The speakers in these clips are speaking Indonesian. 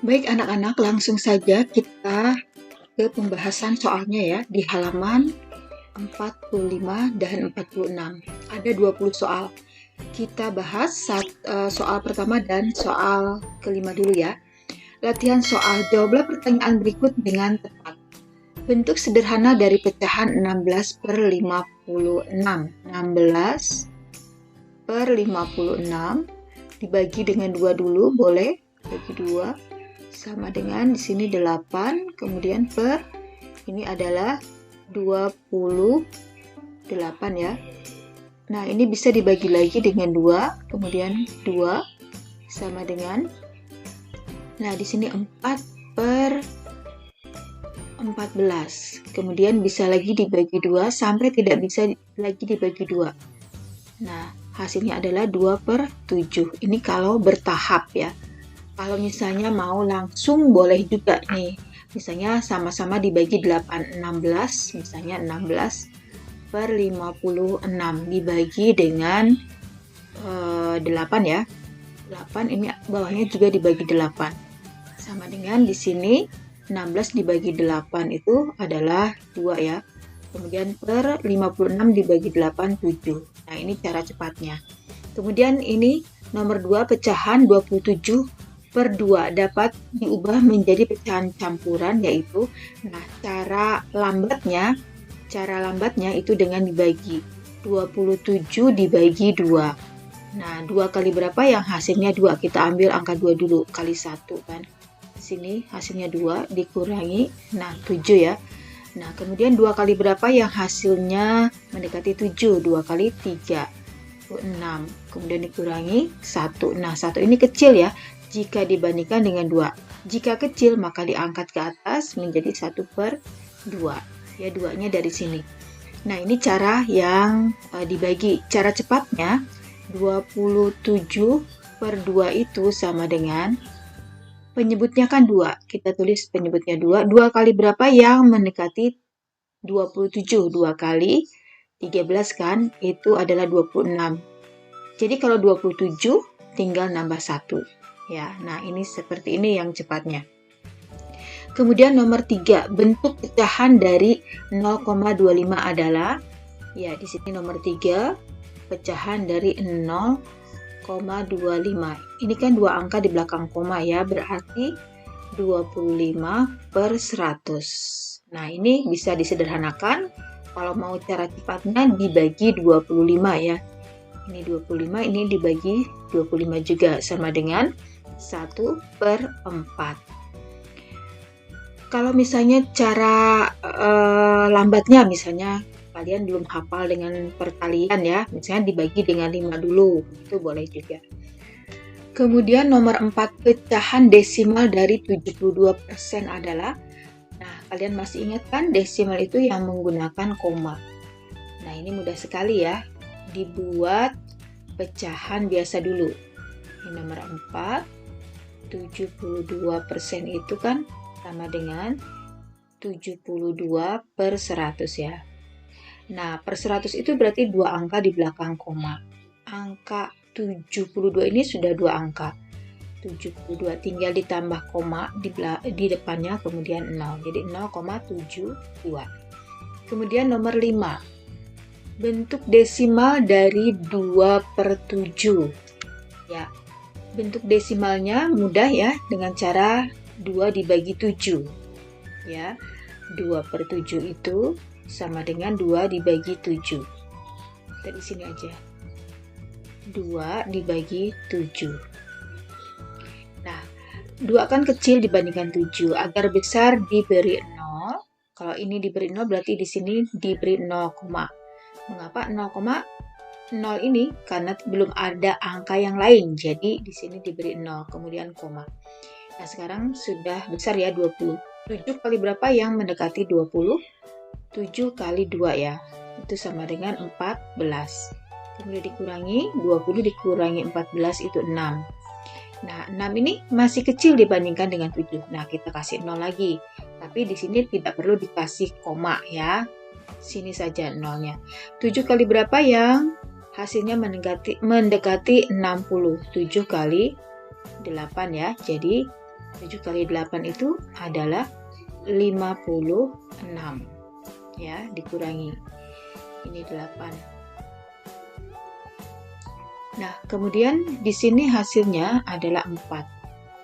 Baik anak-anak, langsung saja kita ke pembahasan soalnya ya, di halaman 45 dan 46. Ada 20 soal. Kita bahas soal pertama dan soal kelima dulu ya. Latihan soal, jawablah pertanyaan berikut dengan tepat. Bentuk sederhana dari pecahan 16/56. 16/56 dibagi dengan 2 dulu, boleh? Bagi 2 sama dengan di sini 8, kemudian per ini adalah 28 ya. Nah, ini bisa dibagi lagi dengan 2, kemudian 2 sama dengan, nah di sini 4/14. Kemudian bisa lagi dibagi 2 sampai tidak bisa lagi dibagi 2. Nah, hasilnya adalah 2/7. Ini kalau bertahap ya. Kalau misalnya mau langsung boleh juga nih. Misalnya sama-sama dibagi 8, 16, misalnya 16/56 dibagi dengan 8 ya. 8 ini bawahnya juga dibagi 8. Sama dengan di sini 16 dibagi 8 itu adalah 2 ya. Kemudian per 56 dibagi 8, 7. Nah, ini cara cepatnya. Kemudian ini nomor 2, pecahan 27/2 dapat diubah menjadi pecahan campuran, yaitu cara lambatnya itu dengan dibagi 27 dibagi 2. Nah, 2 kali berapa yang hasilnya 2? Kita ambil angka 2 dulu, kali 1 kan. Di sini hasilnya 2 dikurangi, nah 7 ya. Nah, kemudian 2 kali berapa yang hasilnya mendekati 7? 2 kali 3, 6. Kemudian dikurangi 1. Nah, 1 ini kecil ya jika dibandingkan dengan 2. Jika kecil, maka diangkat ke atas menjadi 1/2. Ya, 2-nya dari sini. Nah, ini cara yang dibagi. Cara cepatnya, 27/2 itu sama dengan, penyebutnya kan 2. Kita tulis penyebutnya 2. 2 kali berapa yang mendekati 27? 2 kali 13 kan, itu adalah 26. Jadi kalau 27 tinggal nambah 1 ya. Nah, ini seperti ini yang cepatnya. Kemudian nomor 3, bentuk pecahan dari 0,25 adalah, ya di sini nomor 3, pecahan dari 0,25. Ini kan 2 angka di belakang koma ya, berarti 25/100. Nah, ini bisa disederhanakan. Kalau mau cara cepatnya dibagi 25 ya. Ini 25, ini dibagi 25 juga, sama dengan 1/4. Kalau misalnya cara lambatnya, misalnya kalian belum hafal dengan perkalian ya, misalnya dibagi dengan 5 dulu, itu boleh juga. Kemudian nomor 4, pecahan desimal dari 72% adalah, nah kalian masih ingat kan desimal itu yang menggunakan koma. Nah, ini mudah sekali ya, dibuat pecahan biasa dulu. Ini nomor 4, 72% itu kan sama dengan 72/100 ya. Nah, per 100 itu berarti 2 angka di belakang koma. Angka 72 ini sudah 2 angka. 72 tinggal ditambah koma di depannya, kemudian 0. Jadi 0,72. Kemudian nomor 5, bentuk desimal dari 2/7. Ya, bentuk desimalnya mudah ya, dengan cara 2 dibagi 7. Ya, 2/7 itu sama dengan 2 dibagi 7. Kita di sini aja. 2 dibagi 7. Nah, 2 kan kecil dibandingkan 7. Agar besar diberi 0. Kalau ini diberi 0 berarti di sini diberi 0, mengapa 0,0 ini? Karena belum ada angka yang lain. Jadi di sini diberi 0, kemudian koma. Nah, sekarang sudah besar ya 20. 7 kali berapa yang mendekati 20? 7 kali 2 ya. Itu sama dengan 14. Kemudian dikurangi 20 dikurangi 14 itu 6. Nah, 6 ini masih kecil dibandingkan dengan 7. Nah, kita kasih 0 lagi. Tapi di sini tidak perlu dikasih koma ya. Sini saja 0-nya. 7 kali berapa yang hasilnya mendekati 60? 7 kali 8 ya. Jadi 7 kali 8 itu adalah 56. Ya, dikurangi. Ini 8. Nah, kemudian di sini hasilnya adalah 4.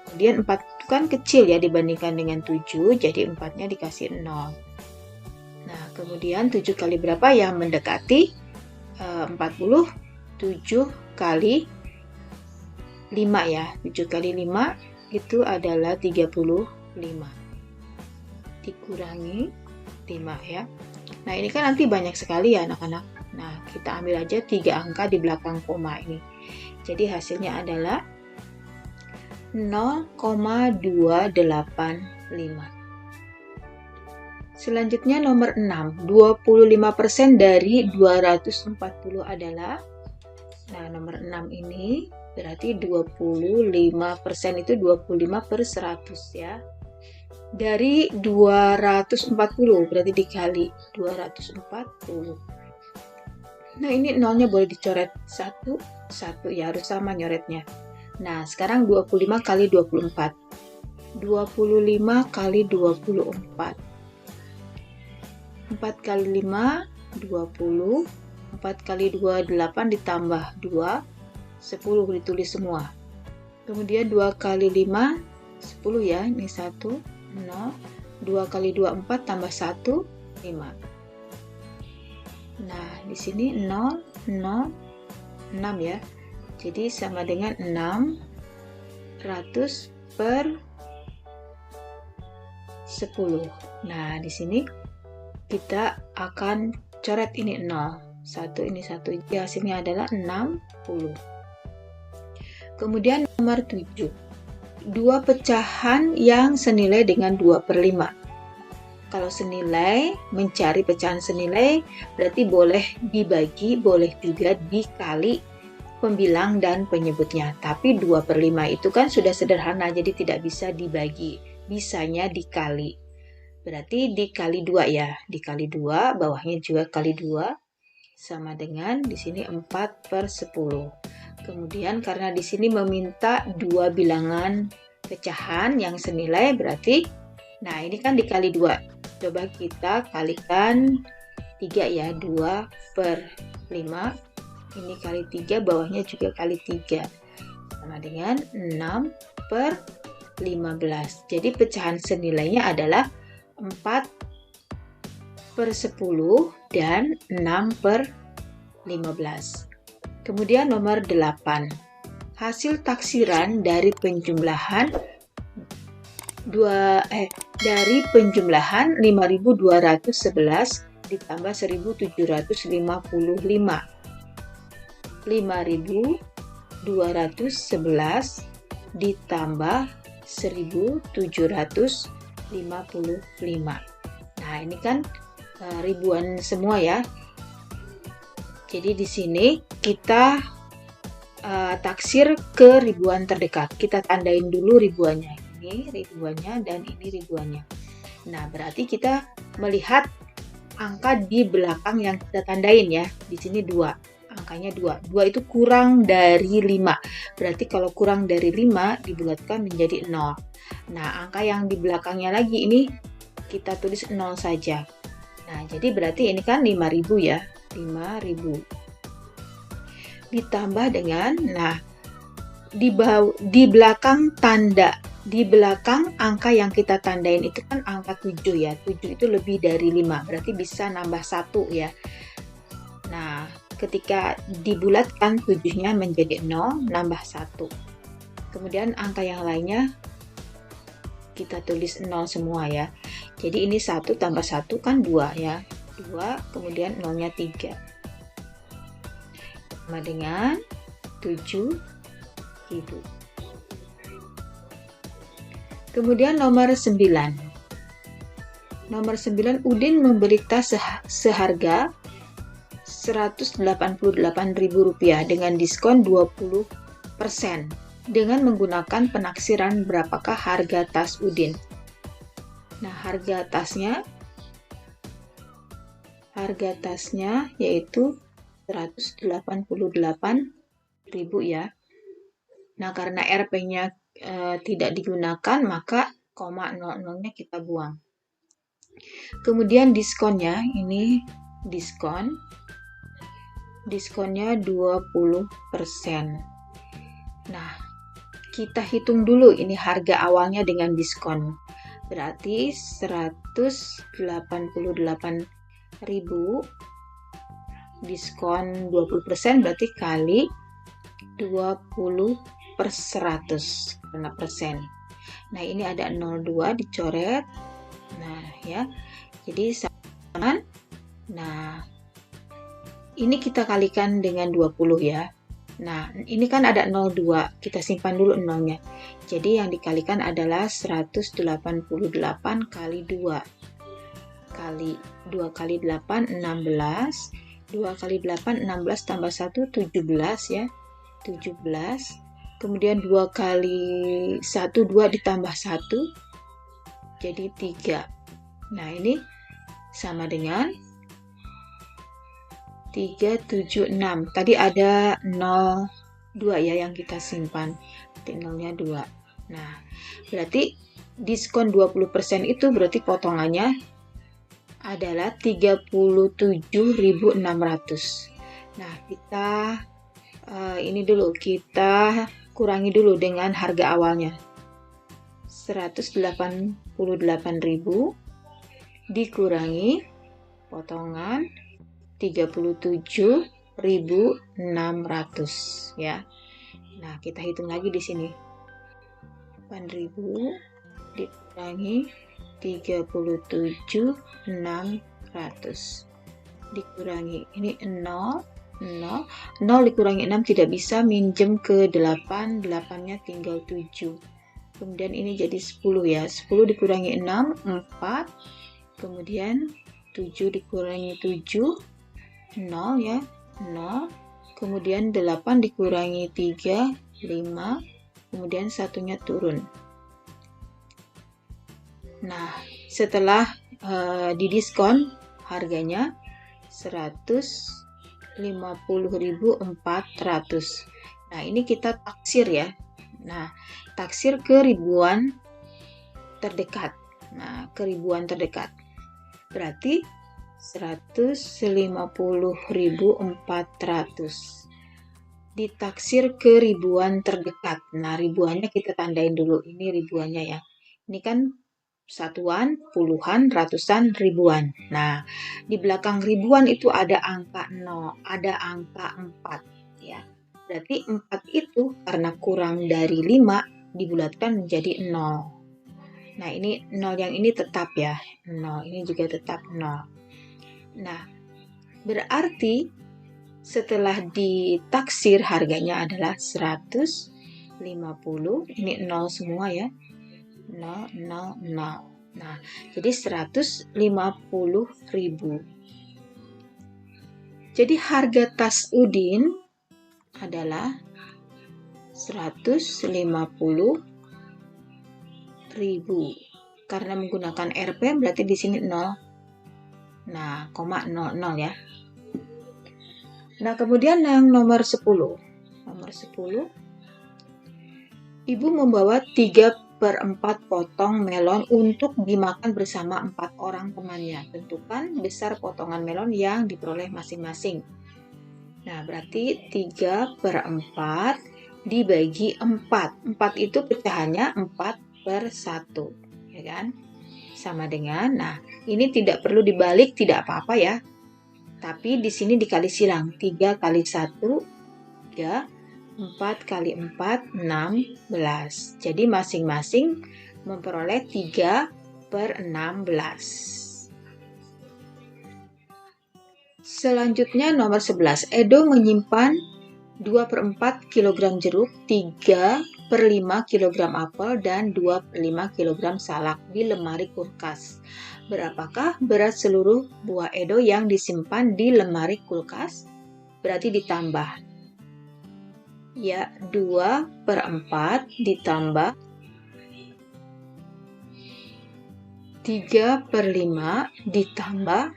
Kemudian 4 itu kan kecil ya dibandingkan dengan 7, jadi 4-nya dikasih 0. Nah, kemudian 7 kali berapa yang mendekati 40? 7 kali 5 ya. 7 kali 5 itu adalah 35. Dikurangi 5 ya. Nah, ini kan nanti banyak sekali ya anak-anak. Nah, kita ambil aja 3 angka di belakang koma ini. Jadi hasilnya adalah 0,285. Selanjutnya nomor 6, 25% dari 240 adalah, nah nomor 6 ini berarti 25% itu 25 per 100 ya. Dari 240 berarti dikali 240. Nah ini nolnya boleh dicoret 1 ya, harus sama nyoretnya. Nah sekarang 25 kali 24. 25 kali 24. 4 kali 5, 20. 4 kali 2, 8 ditambah 2, 10 ditulis semua. Kemudian 2 kali 5, 10 ya, ini 1, 0. 2 kali 2, 4 tambah 1, 5. Nah, di sini 0, 0, 6 ya. Jadi sama dengan 600 per 10. Nah, di sini kita akan coret ini 0. 1 ini 1. Jadi hasilnya adalah 60. Kemudian nomor 7. 2 pecahan yang senilai dengan 2 per 5. Kalau senilai, mencari pecahan senilai, berarti boleh dibagi, boleh juga dikali pembilang dan penyebutnya. Tapi 2 per 5 itu kan sudah sederhana, jadi tidak bisa dibagi. Bisanya dikali. Berarti dikali 2 ya. Dikali 2, bawahnya juga kali 2. Sama dengan di sini 4 per 10. Kemudian karena di sini meminta 2 bilangan pecahan yang senilai, berarti, nah ini kan dikali 2. Coba kita kalikan 3 ya, 2 per 5. Ini kali 3, bawahnya juga kali 3. Sama dengan 6 per 15. Jadi pecahan senilainya adalah 4 per 10 dan 6 per 15. Kemudian nomor 8. Hasil taksiran dari penjumlahan 5.211 ditambah 1.755. 5.211 ditambah 1.755. Nah, ini kan ribuan semua ya. Jadi di sini kita taksir ke ribuan terdekat. Kita tandain dulu ribuannya. Ini ribuannya dan ini ribuannya. Nah, berarti kita melihat angka di belakang yang kita tandain ya. Di sini 2. Angkanya 2. 2 itu kurang dari 5. Berarti kalau kurang dari 5 dibulatkan menjadi 0. Nah, angka yang di belakangnya lagi ini kita tulis 0 saja. Nah, jadi berarti ini kan 5.000 ya. 5.000. Ditambah dengan, nah, di belakang tanda, di belakang angka yang kita tandain itu kan angka 7 ya. 7 itu lebih dari 5, berarti bisa nambah 1 ya. Nah, ketika dibulatkan 7-nya menjadi 0, nambah 1. Kemudian angka yang lainnya kita tulis 0 semua ya. Jadi ini 1 tambah 1 kan 2 ya. 2, kemudian 0-nya 3. Sama dengan 7.000. Kemudian nomor 9. Nomor 9, Udin membeli tas seharga Rp188.000 dengan diskon 20% dengan menggunakan penaksiran berapakah harga tas Udin. Nah, harga tasnya yaitu 188.000 ya. Nah, karena RP-nya tidak digunakan, maka koma 00-nya kita buang. Kemudian diskonnya, ini diskonnya 20%. Nah, kita hitung dulu ini harga awalnya dengan diskon. Berarti 188.000 diskon 20% berarti kali 20 per 100 karena persen. Nah, ini ada 02 dicoret. Nah, ya. Jadi sama. Nah, ini kita kalikan dengan 20 ya. Nah, ini kan ada 02. Kita simpan dulu nolnya. Jadi yang dikalikan adalah 188 kali 2. Kali 2 kali 8 16. 2 kali 8 16 tambah 1 17 ya. 17. Kemudian 2 kali 1 2 ditambah 1 jadi 3. Nah, ini sama dengan 376. Tadi ada 02 ya yang kita simpan. Berarti nolnya 2. Nah, berarti diskon 20% itu berarti potongannya adalah 37.600. Nah, kita ini dulu kita kurangi dulu dengan harga awalnya. 188.000 dikurangi potongan 37.600 ya. Nah, kita hitung lagi di sini. 8.000 dikurangi 37.600 dikurangi ini 0 dikurangi 6 tidak bisa, minjem ke 8, 8-nya tinggal 7. Kemudian ini jadi 10 ya. 10 dikurangi 6, 4. Kemudian 7 dikurangi 7, 0 ya, 0. Kemudian 8 dikurangi 3, 5. Kemudian satunya turun. Nah, setelah didiskon harganya 150.400. Nah, ini kita taksir ya. Nah, taksir ke ribuan terdekat. Nah, ke ribuan terdekat. Berarti 150.400 ditaksir ke ribuan terdekat. Nah, ribuannya kita tandain dulu. Ini ribuannya ya. Ini kan satuan, puluhan, ratusan, ribuan. Nah, di belakang ribuan itu ada angka 0, ada angka 4 ya. Berarti 4 itu karena kurang dari 5 dibulatkan menjadi 0. Nah, ini 0 yang ini tetap ya. 0 ini juga tetap 0. Nah, berarti setelah ditaksir harganya adalah 150. Ini 0 semua ya. 0, 0, 0. Nah, jadi 150.000. Jadi harga tas Udin adalah 150.000. Karena menggunakan Rp berarti di sini 0. Nah, koma 00 ya. Nah, kemudian yang nomor 10. Nomor 10. Ibu membawa 3/4 potong melon untuk dimakan bersama 4 orang temannya. Tentukan besar potongan melon yang diperoleh masing-masing. Nah, berarti 3/4 dibagi 4. 4 itu pecahannya 4/1. Ya kan? Sama dengan, nah, ini tidak perlu dibalik, tidak apa-apa ya. Tapi di sini dikali silang. 3 kali 1, 3. 4 kali 4, 16. Jadi masing-masing memperoleh 3/16. Selanjutnya nomor 11. Edo menyimpan 2/4 kg jeruk, 3/5 kg apel, dan 2/5 kg salak di lemari kulkas. Berapakah berat seluruh buah Edo yang disimpan di lemari kulkas? Berarti ditambah. Ya, 2/4 ditambah 3/5 ditambah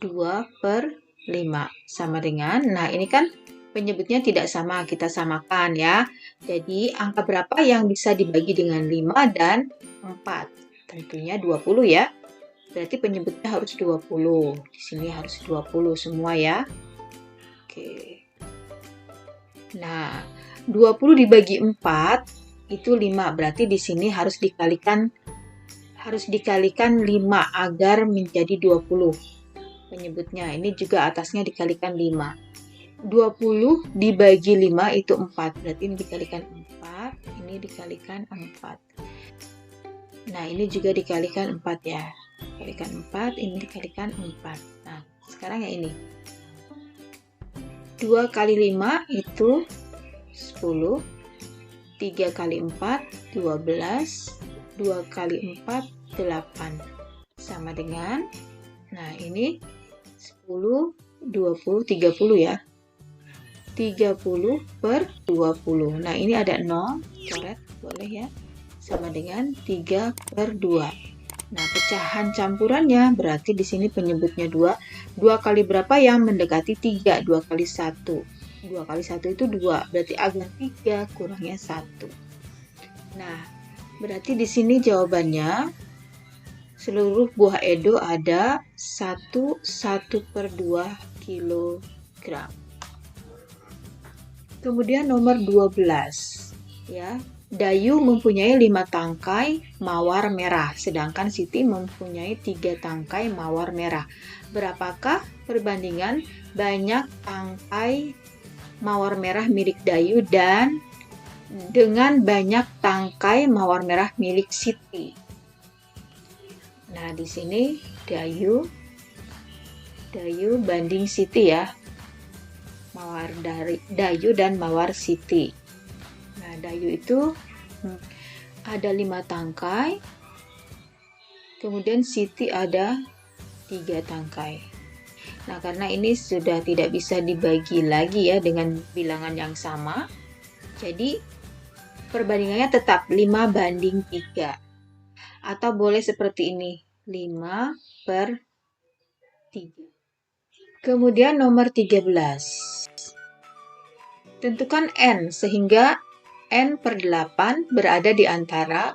2/5 sama dengan, nah ini kan penyebutnya tidak sama, kita samakan ya. Jadi angka berapa yang bisa dibagi dengan 5 dan 4? Tentunya 20 ya. Berarti penyebutnya harus 20. Di sini harus 20 semua ya. Oke. Nah, 20 dibagi 4 itu 5. Berarti di sini harus dikalikan 5 agar menjadi 20. Penyebutnya ini juga atasnya dikalikan 5. 20 dibagi 5 itu 4. Berarti ini dikalikan 4, ini dikalikan 4. Nah, ini juga dikalikan 4 ya. Dikalikan 4, ini dikalikan 4. Nah, sekarang yang ini. 2 kali 5 itu 10. 3 kali 4, 12. 2 kali 4, 8. Sama dengan, nah ini 10, 20, 30 ya. 30 per 20. Nah, ini ada 0, coret, boleh ya. Sama dengan 3 per 2. Nah, pecahan campurannya berarti di sini penyebutnya 2. 2 kali berapa yang mendekati 3? 2 kali 1. 2 kali 1 itu 2. Berarti agar 3 kurangnya 1. Nah, berarti di sini jawabannya seluruh buah edo ada 1/2 kilogram. Kemudian nomor 12 ya. Dayu mempunyai 5 tangkai mawar merah, sedangkan Siti mempunyai 3 tangkai mawar merah. Berapakah perbandingan banyak tangkai mawar merah milik Dayu dan dengan banyak tangkai mawar merah milik Siti? Nah, di sini Dayu banding Siti ya. Mawar dari Dayu dan mawar Siti. Nah, Dayu itu ada 5 tangkai, kemudian Siti ada 3 tangkai. Nah, karena ini sudah tidak bisa dibagi lagi ya dengan bilangan yang sama, jadi perbandingannya tetap 5 banding 3. Atau boleh seperti ini, 5 per 3. Kemudian nomor 13. Tentukan N sehingga N per 8 berada di antara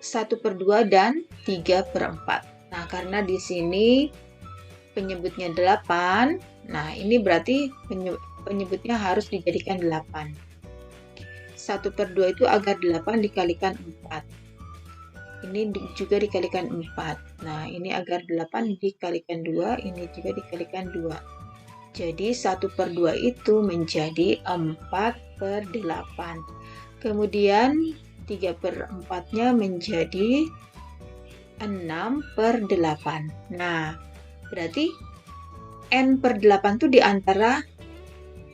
1/2 dan 3/4. Nah, karena di sini penyebutnya 8, nah ini berarti penyebutnya harus dijadikan 8. 1/2 itu agar 8 dikalikan 4. Ini juga dikalikan 4. Nah, ini agar 8 dikalikan 2, ini juga dikalikan 2. Jadi 1/2 itu menjadi 4/8. Kemudian 3/4-nya menjadi 6/8. Nah, berarti N per 8 itu di antara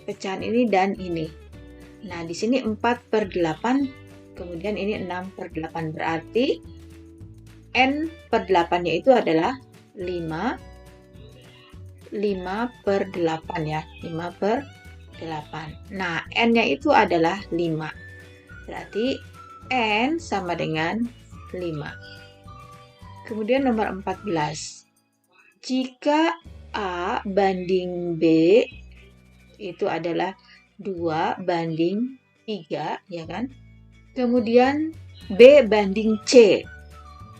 pecahan ini dan ini. Nah, di sini 4/8, kemudian ini 6/8. Berarti N per 8-nya itu adalah 5/8 ya. 5/8. Nah, N-nya itu adalah 5. Berarti N sama dengan 5. Kemudian nomor 14. Jika A banding B itu adalah 2 banding 3, ya kan? Kemudian B banding C.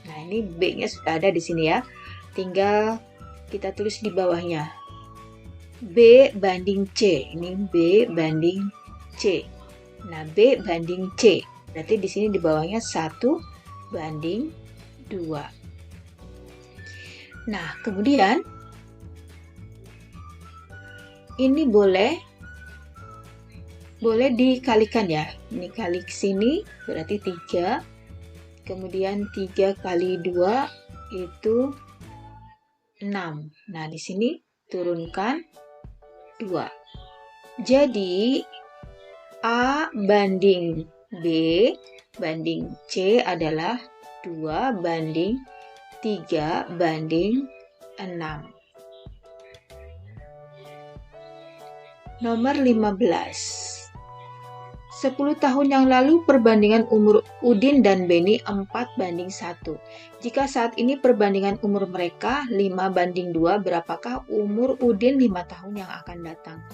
Nah, ini B-nya sudah ada di sini ya. Tinggal kita tulis di bawahnya. B banding C. Ini B banding C. Nah, B banding C. Berarti di sini di bawahnya 1 banding 2. Nah, kemudian ini boleh dikalikan ya. Ini kali ke sini berarti 3. Kemudian 3 kali 2 itu 6. Nah, di sini turunkan 2. Jadi A banding B banding C adalah 2 banding 3 banding 6. Nomor 15. 10 tahun yang lalu perbandingan umur Udin dan Beni 4/1. Jika saat ini perbandingan umur mereka 5/2, berapakah umur Udin 5 tahun yang akan datang?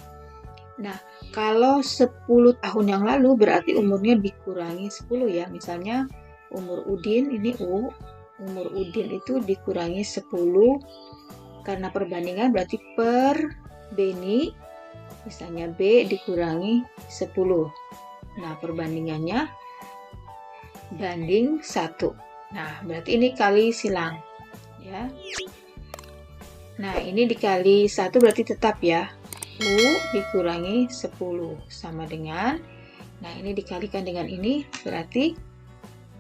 Nah, kalau 10 tahun yang lalu berarti umurnya dikurangi 10 ya. Misalnya umur Udin, ini umur Udin itu dikurangi 10, karena perbandingan berarti per Beni, misalnya B dikurangi 10. Nah, perbandingannya banding 1. Nah, berarti ini kali silang ya. Nah, ini dikali 1 berarti tetap ya. U dikurangi 10 sama dengan, nah ini dikalikan dengan ini berarti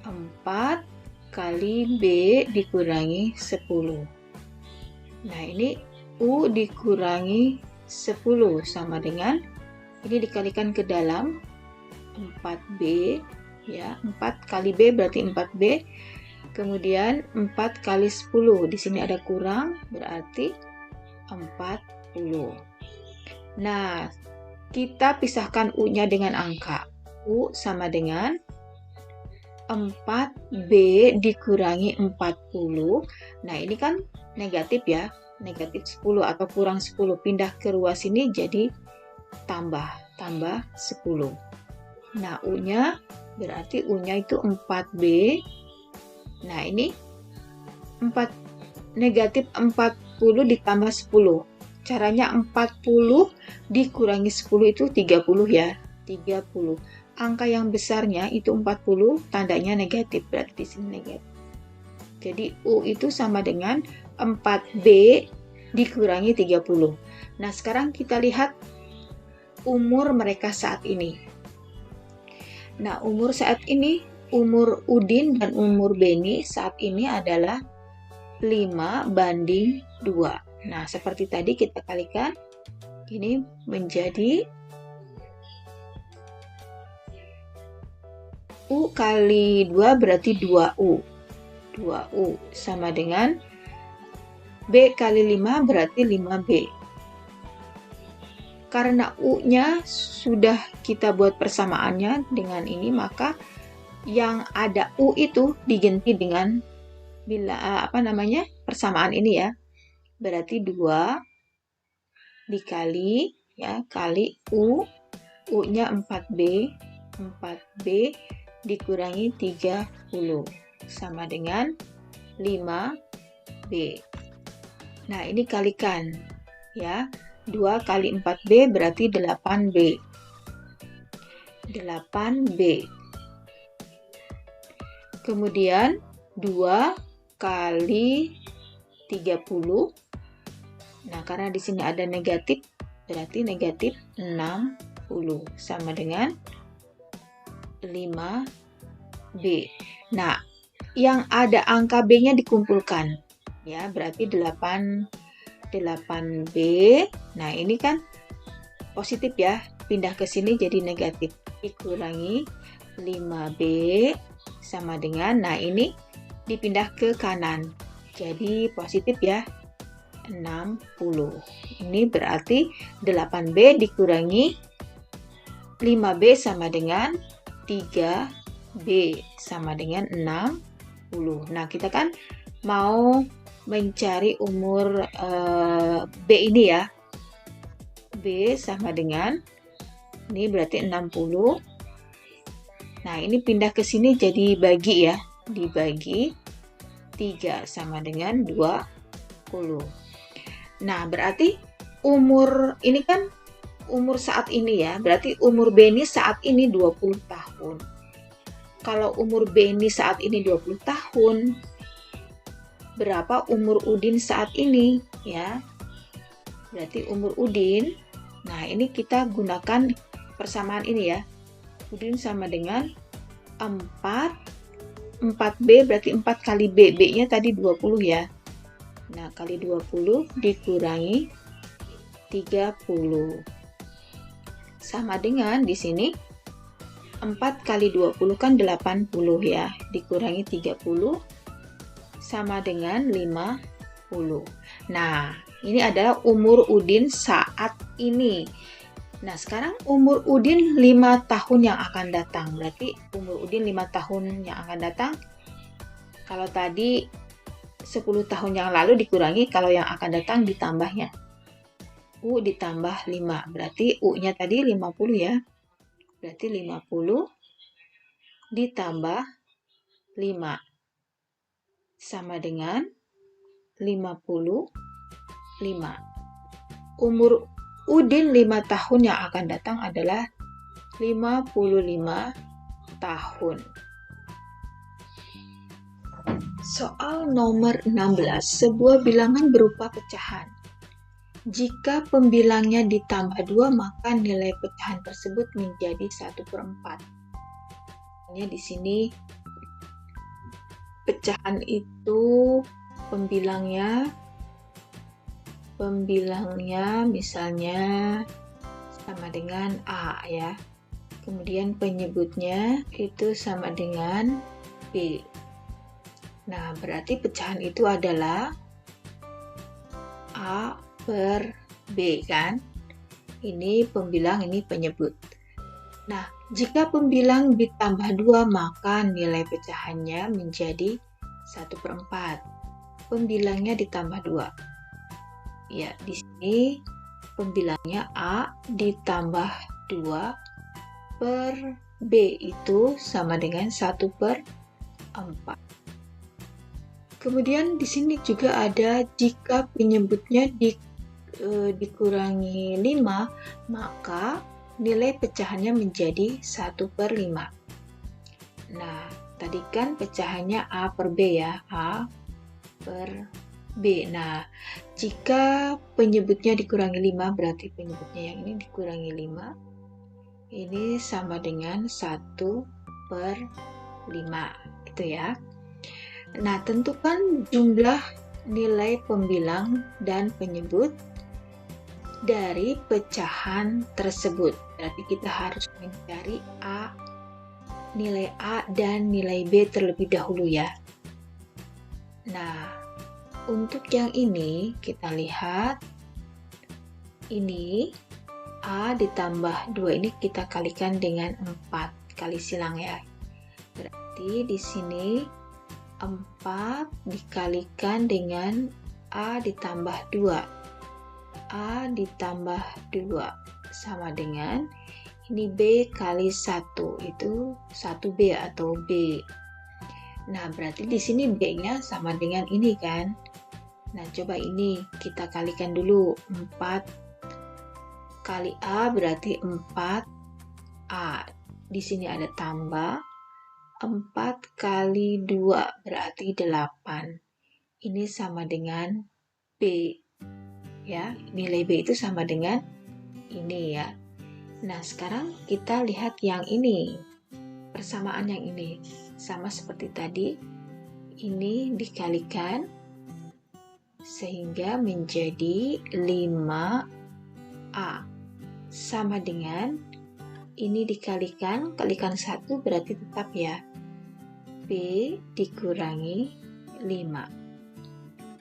4 kali B dikurangi 10. Nah, ini U dikurangi 10 sama dengan, ini dikalikan ke dalam 4B ya. 4 kali B berarti 4B. Kemudian 4 kali 10. Di sini ada kurang berarti 40. Nah, kita pisahkan U-nya dengan angka. U sama dengan 4B dikurangi 40. Nah, ini kan negatif ya. Negatif 10 atau kurang 10. Pindah ke ruas ini jadi tambah 10. Nah, U-nya berarti U-nya itu 4B. Nah, ini negatif 40 ditambah 10. Caranya 40 dikurangi 10 itu 30 ya. 30. Angka yang besarnya itu 40, tandanya negatif, berarti di sini negatif. Jadi U itu sama dengan 4B dikurangi 30. Nah, sekarang kita lihat umur mereka saat ini. Nah, umur saat ini, umur Udin dan umur Beni saat ini adalah 5:2. Nah, seperti tadi kita kalikan, ini menjadi U kali 2 berarti 2U. 2U sama dengan B kali 5 berarti 5B. Karena U-nya sudah kita buat persamaannya dengan ini, maka yang ada U itu diganti dengan persamaan ini ya. Berarti 2 dikali ya, kali U. U-nya 4B. 4B dikurangi 30 sama dengan 5B. Nah, ini kalikan ya. 2 kali 4B berarti 8B. 8B. Kemudian 2 kali 30. Nah, karena di sini ada negatif, berarti negatif 60 sama dengan 5B. Nah, yang ada angka B-nya dikumpulkan. Ya, berarti 8B. Nah, ini kan positif ya. Pindah ke sini jadi negatif. Dikurangi 5B sama dengan, nah ini dipindah ke kanan. Jadi positif ya. 60. Ini berarti 8B dikurangi 5B sama dengan 3B sama dengan 60. Nah, kita kan mau mencari umur B ini ya. B sama dengan, ini berarti 60. Nah, ini pindah ke sini jadi bagi ya. Dibagi 3 sama dengan 20. Nah, berarti umur ini kan umur saat ini ya. Berarti umur Beni saat ini 20 tahun. Kalau umur Beni saat ini 20 tahun, berapa umur Udin saat ini ya? Berarti umur Udin, nah ini kita gunakan persamaan ini ya. Udin sama dengan 4B berarti 4 kali B. B-nya tadi 20 ya. Nah, kali 20 dikurangi 30. Sama dengan di sini 4 kali 20 kan 80 ya. Dikurangi 30 sama dengan 50. Nah, ini adalah umur Udin saat ini. Nah, sekarang umur Udin 5 tahun yang akan datang. Berarti umur Udin 5 tahun yang akan datang. Kalau tadi 10 tahun yang lalu dikurangi, kalau yang akan datang ditambahnya. U ditambah 5. Berarti U-nya tadi 50 ya. Berarti 50 ditambah 5 sama dengan 55. Umur Udin 5 tahun yang akan datang adalah 55 tahun. Soal nomor 16, sebuah bilangan berupa pecahan. Jika pembilangnya ditambah 2, maka nilai pecahan tersebut menjadi 1/4. Di sini pecahan itu pembilangnya misalnya sama dengan A ya. Kemudian penyebutnya itu sama dengan B. Nah, berarti pecahan itu adalah A per B kan? Ini pembilang, ini penyebut. Nah, jika pembilang ditambah 2, maka nilai pecahannya menjadi 1/4. Pembilangnya ditambah 2. Ya, di sini pembilangnya A ditambah 2 per B itu sama dengan 1/4. Kemudian di sini juga ada jika penyebutnya dikurangi 5, maka nilai pecahannya menjadi 1/5. Nah, tadi kan pecahannya A per B ya, A per B. Nah, jika penyebutnya dikurangi 5, berarti penyebutnya yang ini dikurangi 5. Ini sama dengan 1/5, gitu ya. Nah, tentukan jumlah nilai pembilang dan penyebut dari pecahan tersebut. Berarti kita harus mencari nilai A dan nilai B terlebih dahulu ya. Nah, untuk yang ini kita lihat ini A ditambah 2 ini kita kalikan dengan 4 kali silang ya. Berarti di sini 4 dikalikan dengan A ditambah 2. A ditambah 2 sama dengan ini B kali 1 itu 1B atau B. Nah, berarti di sini B-nya sama dengan ini kan. Nah, coba ini kita kalikan dulu. 4 kali A berarti 4A. Di sini ada tambah. 4 kali 2 berarti 8. Ini sama dengan B. Ya, nilai B itu sama dengan ini ya. Nah, sekarang kita lihat yang ini. Persamaan yang ini. Sama seperti tadi. Ini dikalikan sehingga menjadi 5A sama dengan ini kalikan 1 berarti tetap ya B dikurangi 5.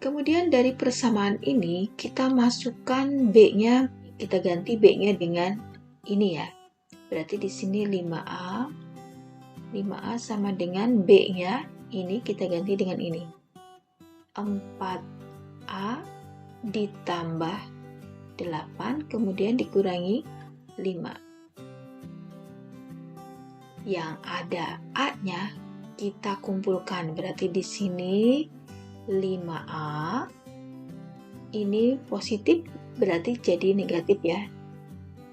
Kemudian dari persamaan ini kita masukkan B-nya, kita ganti B-nya dengan ini ya. Berarti di sini 5A sama dengan B-nya ini kita ganti dengan ini 4A ditambah 8 kemudian dikurangi 5. Yang ada A-nya kita kumpulkan, berarti di sini 5A ini positif berarti jadi negatif ya.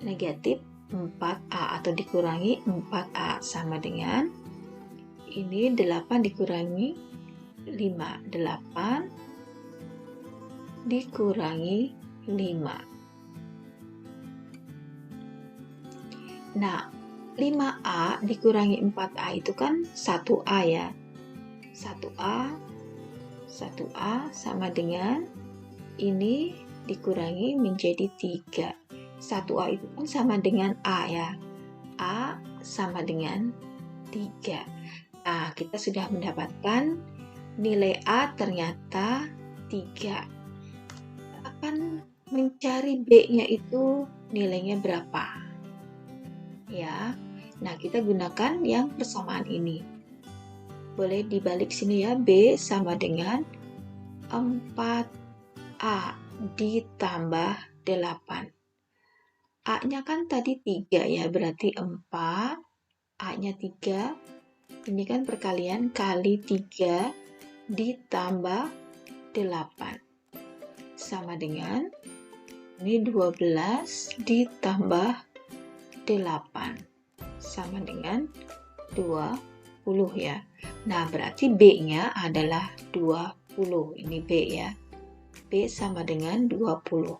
Negatif 4A atau dikurangi 4A sama dengan ini 8 dikurangi 5. 8 dikurangi 5. Nah, 5A dikurangi 4A itu kan 1A ya. 1A sama dengan ini dikurangi menjadi 3. 1A itu pun sama dengan A ya. A sama dengan 3. Nah, kita sudah mendapatkan nilai A ternyata 3. Akan mencari B-nya itu nilainya berapa? Ya. Nah, kita gunakan yang persamaan ini. Boleh dibalik sini ya, B sama dengan 4A ditambah 8. A-nya kan tadi 3 ya, berarti 4. A-nya 3. Ini kan perkalian kali 3 ditambah 8. Sama dengan, ini 12 ditambah 8. Sama dengan 20 ya. Nah, berarti B-nya adalah 20. Ini B ya. B sama dengan 20.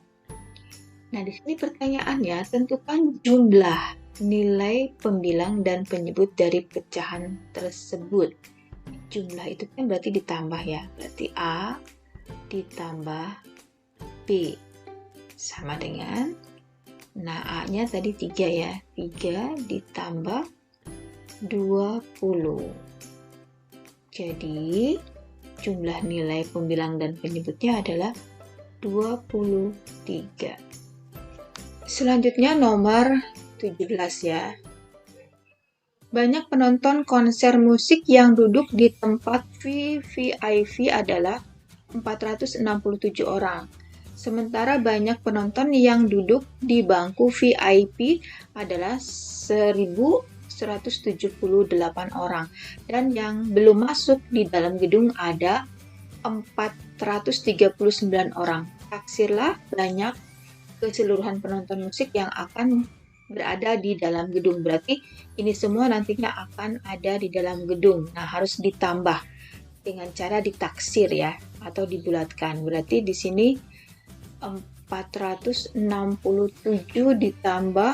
Nah, di sini pertanyaannya, tentukan jumlah nilai pembilang dan penyebut dari pecahan tersebut. Jumlah itu kan berarti ditambah ya. Berarti A ditambah B sama dengan, nah A-nya tadi 3 ya. 3 ditambah 20. Jadi, jumlah nilai pembilang dan penyebutnya adalah 23. Selanjutnya nomor 17 ya. Banyak penonton konser musik yang duduk di tempat VVIP adalah 467 orang. Sementara banyak penonton yang duduk di bangku VIP adalah 1.178 orang. Dan yang belum masuk di dalam gedung ada 439 orang. Taksirlah banyak keseluruhan penonton musik yang akan berada di dalam gedung. Berarti ini semua nantinya akan ada di dalam gedung. Nah, harus ditambah dengan cara ditaksir ya, atau dibulatkan. Berarti di sini 467 ditambah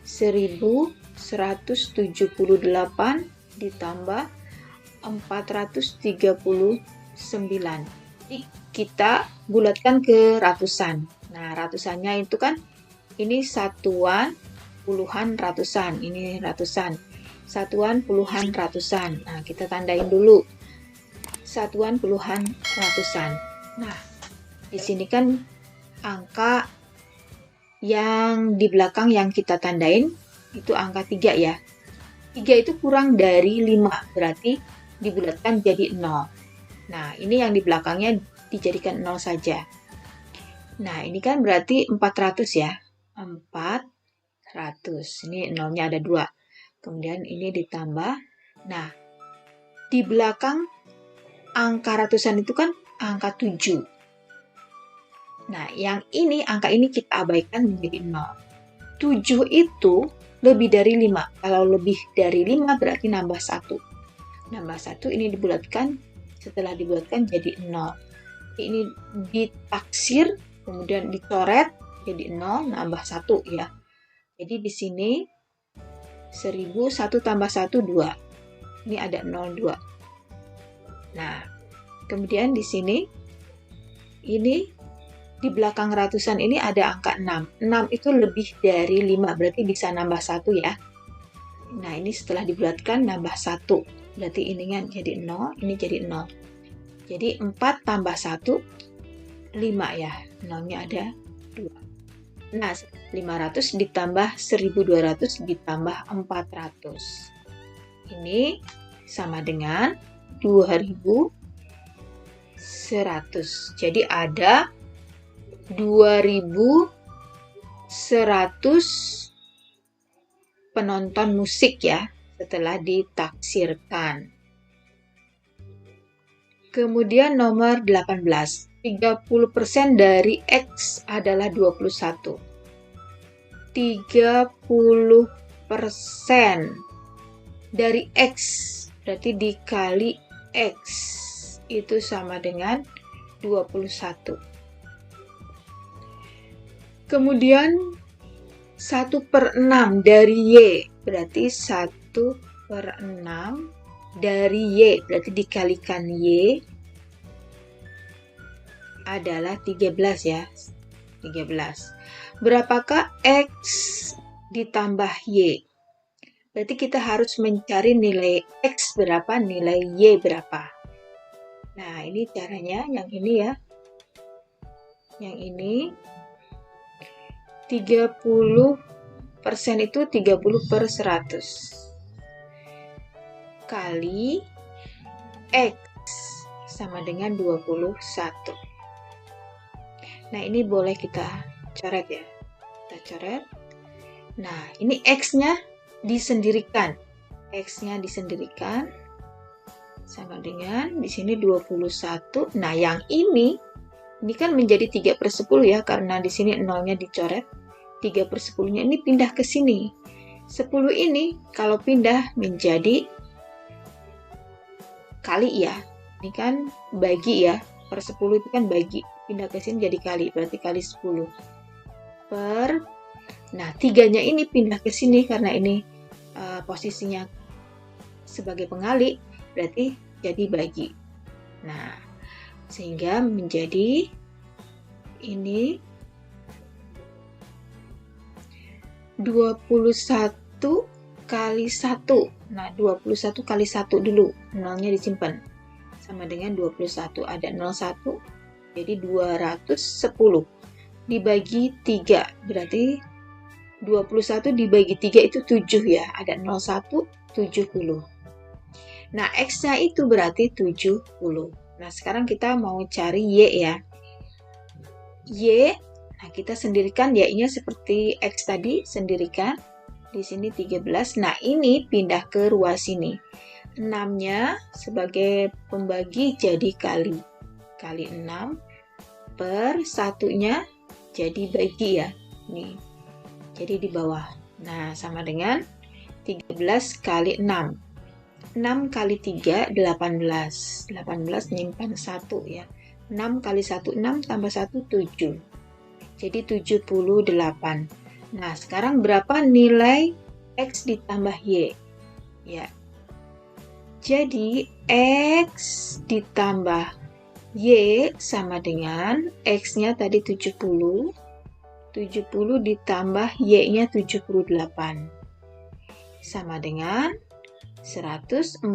1.178 ditambah 439. Jadi kita bulatkan ke ratusan. Nah, ratusannya itu kan ini satuan, puluhan, ratusan. Ini ratusan. Satuan, puluhan, ratusan. Nah, kita tandain dulu. Satuan, puluhan, ratusan. Nah, di sini kan angka yang di belakang yang kita tandain itu angka 3 ya. 3 itu kurang dari 5, berarti dibulatkan jadi 0. Nah, ini yang di belakangnya dijadikan 0 saja. Nah, ini kan berarti 400 ya. 400. Ini nolnya ada 2. Kemudian ini ditambah. Nah, di belakang angka ratusan itu kan angka 7. Nah, yang ini, angka ini kita abaikan menjadi 0. 7 itu lebih dari 5. Kalau lebih dari 5 berarti nambah 1. Nambah 1 ini dibulatkan, setelah dibulatkan jadi 0. Ini ditaksir, kemudian dicoret jadi 0, nambah 1 ya. Jadi di sini 1001 tambah 1, 2. Ini ada 02. Nah, kemudian di sini, ini di belakang ratusan ini ada angka 6. 6 itu lebih dari 5, berarti bisa nambah 1 ya. Nah, ini setelah dibulatkan nambah 1. Berarti ini kan jadi 0, ini jadi 0. Jadi 4 tambah 1, 5 ya. 0-nya ada 2. Nah, 500 ditambah 1200 ditambah 400. Ini sama dengan 2100. Jadi ada 2100 penonton musik ya setelah ditaksirkan. Kemudian nomor 18. 30% dari X adalah 21. 30% dari X berarti dikali X itu sama dengan 21. Kemudian 1/6 dari Y berarti 1/6 dari Y berarti dikalikan Y adalah 13 ya. 13. Berapakah X ditambah Y? Berarti kita harus mencari nilai X berapa, nilai Y berapa. Nah, ini caranya yang ini ya. Yang ini 30% itu 30/100 kali X sama dengan 21. Nah, ini boleh kita coret ya. Kita coret. Nah, ini X-nya disendirikan. X-nya disendirikan sama dengan di sini 21. Nah, yang ini kan menjadi 3/10 ya, karena di sini nolnya dicoret. 3/10-nya ini pindah ke sini. 10 ini kalau pindah menjadi kali ya. Ini kan bagi ya. Per 10 itu kan bagi. Pindah ke sini jadi kali. Berarti kali 10. Nah, 3-nya ini pindah ke sini karena ini posisinya sebagai pengali. Berarti jadi bagi. Nah, sehingga menjadi ini 21 kali 1. Nah, 21 kali 1 dulu. Nolnya disimpan. Sama dengan 21. Ada 01. Jadi 210. Dibagi 3. Berarti 21 dibagi 3 itu 7 ya. Ada 01, 70. Nah, X-nya itu berarti 70. Nah, sekarang kita mau cari Y ya. Y, nah kita sendirikan Y-nya seperti X tadi, sendirikan. Di sini 13. Nah, ini pindah ke ruas sini. 6-nya sebagai pembagi jadi kali. Kali 6 per 1-nya jadi bagi ya. Nih. Jadi di bawah. Nah, sama dengan 13 kali 6. 6 kali 3, 18. 18 nyimpan 1 ya. 6 kali 1, 6 tambah 1, 7. Jadi 78. Nah, sekarang berapa nilai X ditambah Y? Ya. Jadi, X ditambah Y sama dengan X-nya tadi 70. 70 ditambah Y-nya 78. Sama dengan 148.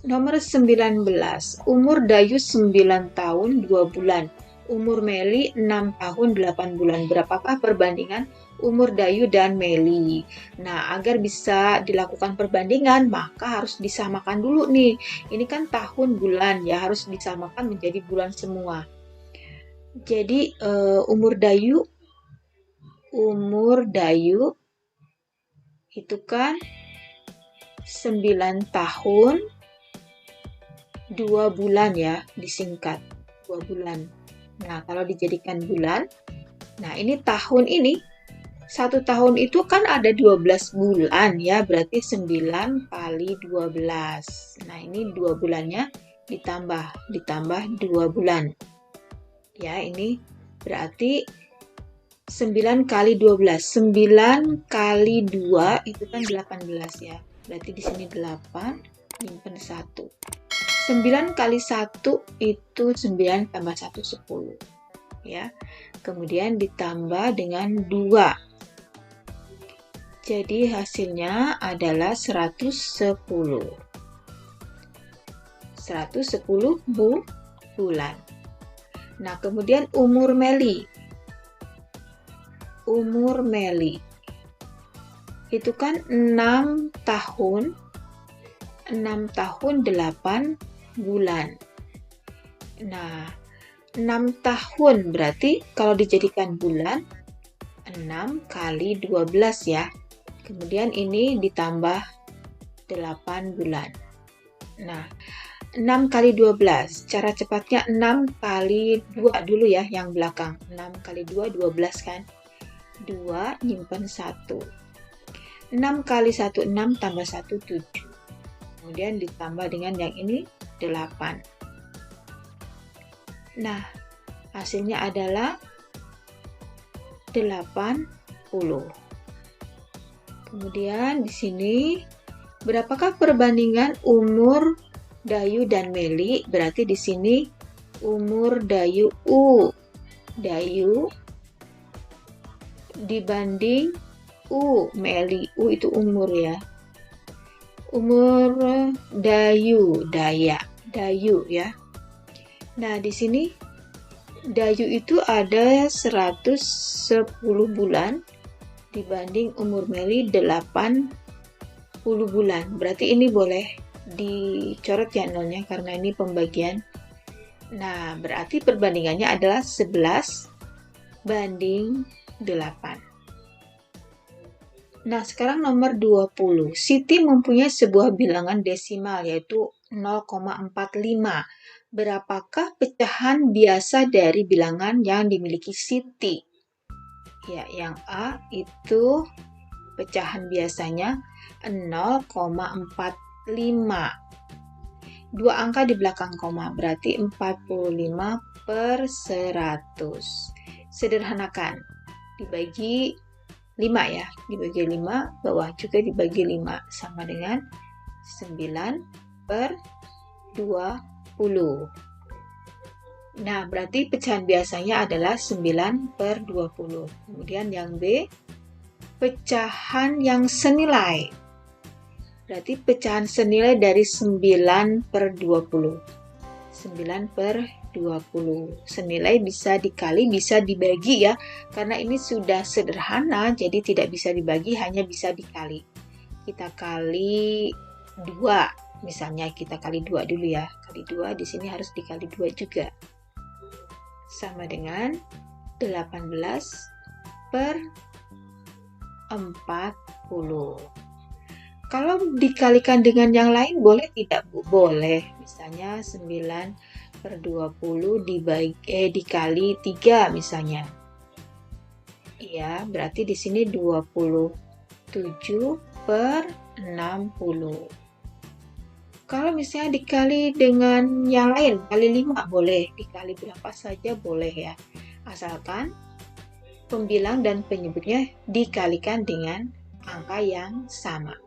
Nomor 19. Umur Dayu 9 tahun 2 bulan. Umur Meli 6 tahun 8 bulan. Berapakah perbandingan umur Dayu dan Meli? Nah, agar bisa dilakukan perbandingan, maka harus disamakan dulu nih. Ini kan tahun bulan ya, harus disamakan menjadi bulan semua. Jadi umur Dayu itu kan 9 tahun 2 bulan ya, disingkat 2 bulan. Nah, kalau dijadikan bulan, nah ini tahun ini, 1 tahun itu kan ada 12 bulan ya, berarti 9 kali 12. Nah, ini 2 bulannya ditambah 2 bulan. Ya, ini berarti 9 kali 12. 9 kali 2 itu kan 18 ya. Berarti di sini 8, nyimpen 1. 9 kali 1 itu 9 tambah 1, 10. Ya. Kemudian ditambah dengan 2. Jadi hasilnya adalah 110. 110 bulan. Nah, kemudian umur Meli. Umur Meli itu kan 6 tahun 8 bulan. Nah, 6 tahun berarti kalau dijadikan bulan 6 kali 12 ya. Kemudian ini ditambah 8 bulan. Nah, 6 kali 12. Cara cepatnya 6 kali 2 dulu ya, yang belakang. 6 kali 2, 12 kan. 2, nyimpen 1. 6 kali 1, 6 tambah 1, 7. Kemudian ditambah dengan yang ini, 8. Nah, hasilnya adalah 80. Kemudian di sini, berapakah perbandingan umur Dayu dan Meli? Berarti di sini umur Dayu Dayu dibanding Meli. itu umur ya. Umur Dayu ya. Nah, di sini Dayu itu ada 110 bulan dibanding umur Meli 80 bulan. Berarti ini boleh dicoret ya nolnya karena ini pembagian Nah, berarti perbandingannya adalah 11 banding 8. Nah, sekarang nomor 20. Siti mempunyai sebuah bilangan desimal yaitu 0,45. Berapakah pecahan biasa dari bilangan yang dimiliki Siti? Ya, yang A itu pecahan biasanya 0,45. Dua angka di belakang koma, berarti 45/100. Sederhanakan, dibagi 5 ya, dibagi 5, bawah juga dibagi 5, sama dengan 9/20. Nah, berarti pecahan biasanya adalah 9/20. Kemudian yang B, pecahan yang senilai. Berarti pecahan senilai dari 9/20. 9/20. Senilai bisa dikali, bisa dibagi ya. Karena ini sudah sederhana, jadi tidak bisa dibagi, hanya bisa dikali. Kita kali 2. Misalnya kita kali 2 dulu ya. Kali 2 di sini harus dikali 2 juga. Sama dengan 18/40. Kalau dikalikan dengan yang lain boleh tidak, Bu? Boleh. Misalnya 9/20 dikali 3 misalnya. Iya, berarti di sini 27/60. Kalau misalnya dikali dengan yang lain, kali 5 boleh, dikali berapa saja boleh ya. Asalkan pembilang dan penyebutnya dikalikan dengan angka yang sama.